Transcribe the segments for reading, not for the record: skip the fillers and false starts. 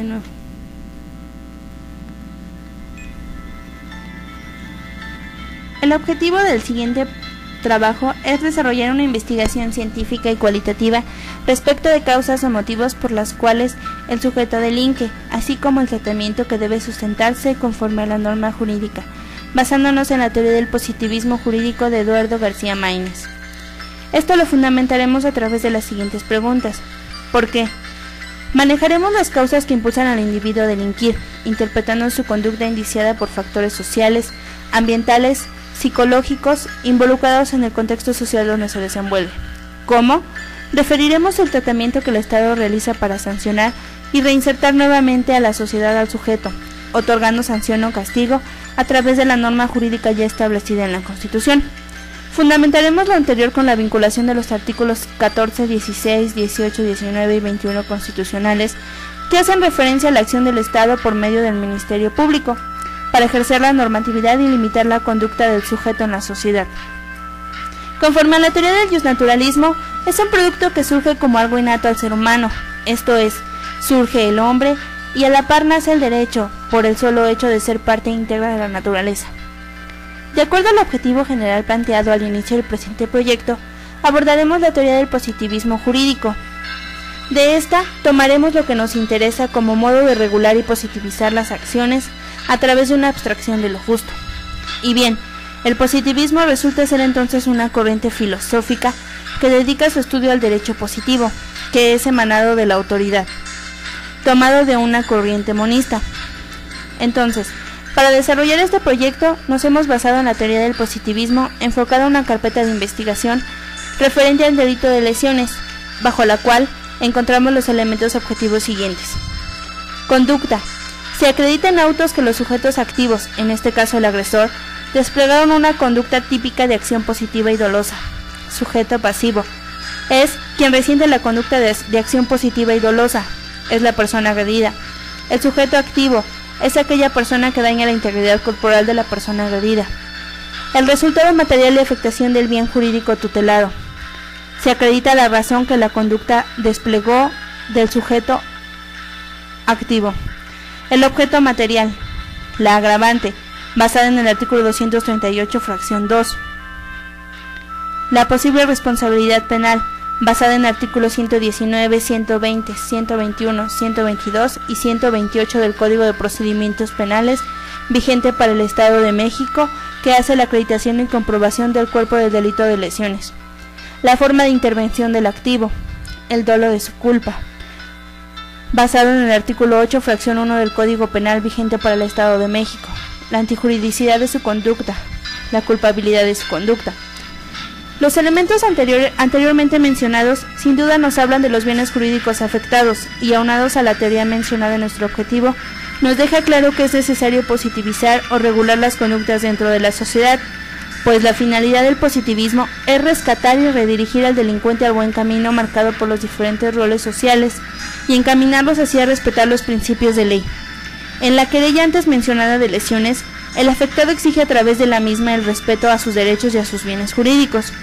nuevo. El objetivo del siguiente trabajo es desarrollar una investigación científica y cualitativa respecto de causas o motivos por las cuales el sujeto delinque, así como el tratamiento que debe sustentarse conforme a la norma jurídica, basándonos en la teoría del positivismo jurídico de Eduardo García Maínez. Esto lo fundamentaremos a través de las siguientes preguntas. ¿Por qué? Manejaremos las causas que impulsan al individuo a delinquir, interpretando su conducta indiciada por factores sociales, ambientales, psicológicos, involucrados en el contexto social donde se desenvuelve. ¿Cómo? Referiremos el tratamiento que el Estado realiza para sancionar y reinsertar nuevamente a la sociedad al sujeto, otorgando sanción o castigo a través de la norma jurídica ya establecida en la Constitución. Fundamentaremos lo anterior con la vinculación de los artículos 14, 16, 18, 19 y 21 constitucionales que hacen referencia a la acción del Estado por medio del Ministerio Público para ejercer la normatividad y limitar la conducta del sujeto en la sociedad. Conforme a la teoría del justnaturalismo, es un producto que surge como algo innato al ser humano, esto es, surge el hombre y a la par nace el derecho por el solo hecho de ser parte íntegra de la naturaleza. De acuerdo al objetivo general planteado al inicio del presente proyecto, abordaremos la teoría del positivismo jurídico. De esta, tomaremos lo que nos interesa como modo de regular y positivizar las acciones a través de una abstracción de lo justo. Y bien, el positivismo resulta ser entonces una corriente filosófica que dedica su estudio al derecho positivo, que es emanado de la autoridad, tomado de una corriente monista. Entonces, para desarrollar este proyecto nos hemos basado en la teoría del positivismo enfocada a una carpeta de investigación referente al delito de lesiones, bajo la cual encontramos los elementos objetivos siguientes. Conducta. Se acredita en autos que los sujetos activos, en este caso el agresor, desplegaron una conducta típica de acción positiva y dolosa. Sujeto pasivo. Es quien resiente la conducta de acción positiva y dolosa. Es la persona agredida. El sujeto activo es aquella persona que daña la integridad corporal de la persona agredida. El resultado material y afectación del bien jurídico tutelado. Se acredita la razón que la conducta desplegó del sujeto activo. El objeto material. La agravante, basada en el artículo 238, fracción 2. La posible responsabilidad penal, basada en artículos 119, 120, 121, 122 y 128 del Código de Procedimientos Penales, vigente para el Estado de México, que hace la acreditación y comprobación del cuerpo del delito de lesiones. La forma de intervención del activo, el dolo de su culpa, basado en el artículo 8, fracción 1 del Código Penal vigente para el Estado de México. La antijuridicidad de su conducta, la culpabilidad de su conducta. Los elementos anteriormente mencionados sin duda nos hablan de los bienes jurídicos afectados y aunados a la teoría mencionada en nuestro objetivo, nos deja claro que es necesario positivizar o regular las conductas dentro de la sociedad, pues la finalidad del positivismo es rescatar y redirigir al delincuente al buen camino marcado por los diferentes roles sociales y encaminarlos hacia respetar los principios de ley. En la querella antes mencionada de lesiones, el afectado exige a través de la misma el respeto a sus derechos y a sus bienes jurídicos.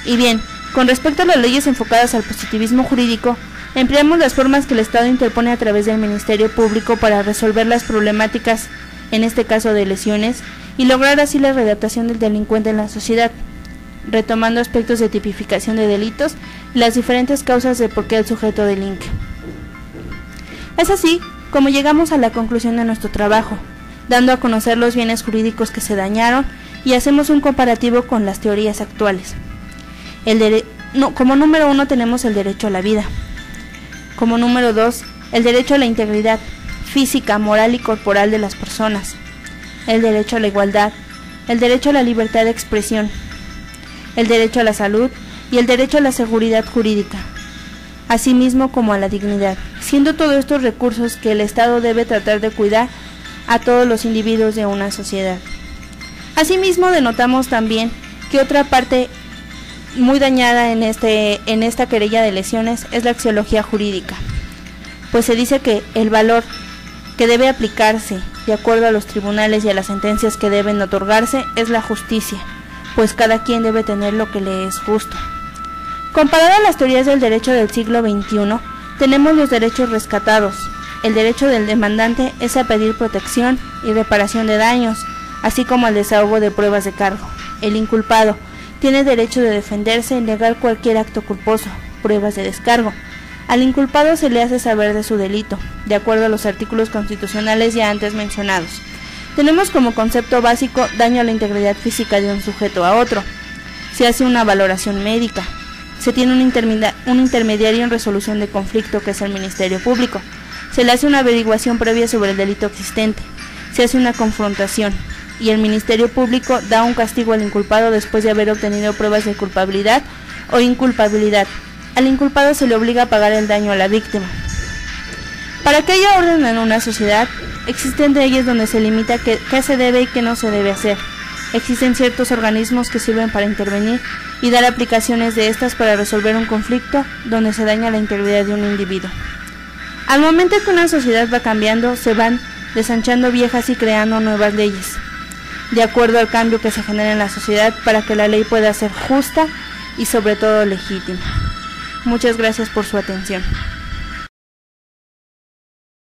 Y bien, con respecto a las leyes enfocadas al positivismo jurídico, empleamos las formas que el Estado interpone a través del Ministerio Público para resolver las problemáticas, en este caso de lesiones, y lograr así la readaptación del delincuente en la sociedad, retomando aspectos de tipificación de delitos y las diferentes causas de por qué el sujeto delinque. Es así como llegamos a la conclusión de nuestro trabajo, dando a conocer los bienes jurídicos que se dañaron y hacemos un comparativo con las teorías actuales. Como número 1 tenemos el derecho a la vida. Como número 2, el derecho a la integridad física, moral y corporal de las personas. El derecho a la igualdad, el derecho a la libertad de expresión, el derecho a la salud y el derecho a la seguridad jurídica, asimismo como a la dignidad, siendo todos estos recursos que el Estado debe tratar de cuidar a todos los individuos de una sociedad. Asimismo, denotamos también que otra parte muy dañada en esta querella de lesiones es la axiología jurídica, pues se dice que el valor que debe aplicarse de acuerdo a los tribunales y a las sentencias que deben otorgarse es la justicia, pues cada quien debe tener lo que le es justo. Comparado a las teorías del derecho del siglo XXI, tenemos los derechos rescatados, El derecho del demandante es a pedir protección y reparación de daños, así como al desahogo de pruebas de cargo. El inculpado tiene derecho de defenderse y negar cualquier acto culposo, pruebas de descargo. Al inculpado se le hace saber de su delito, de acuerdo a los artículos constitucionales ya antes mencionados. Tenemos como concepto básico daño a la integridad física de un sujeto a otro. Se hace una valoración médica. Se tiene un intermediario en resolución de conflicto, que es el Ministerio Público. Se le hace una averiguación previa sobre el delito existente. Se hace una confrontación. Y el Ministerio Público da un castigo al inculpado después de haber obtenido pruebas de culpabilidad o inculpabilidad. Al inculpado se le obliga a pagar el daño a la víctima. Para que haya orden en una sociedad, existen leyes donde se limita qué se debe y qué no se debe hacer. Existen ciertos organismos que sirven para intervenir y dar aplicaciones de estas para resolver un conflicto donde se daña la integridad de un individuo. Al momento que una sociedad va cambiando, se van desanchando viejas y creando nuevas leyes, de acuerdo al cambio que se genera en la sociedad, para que la ley pueda ser justa y sobre todo legítima. Muchas gracias por su atención.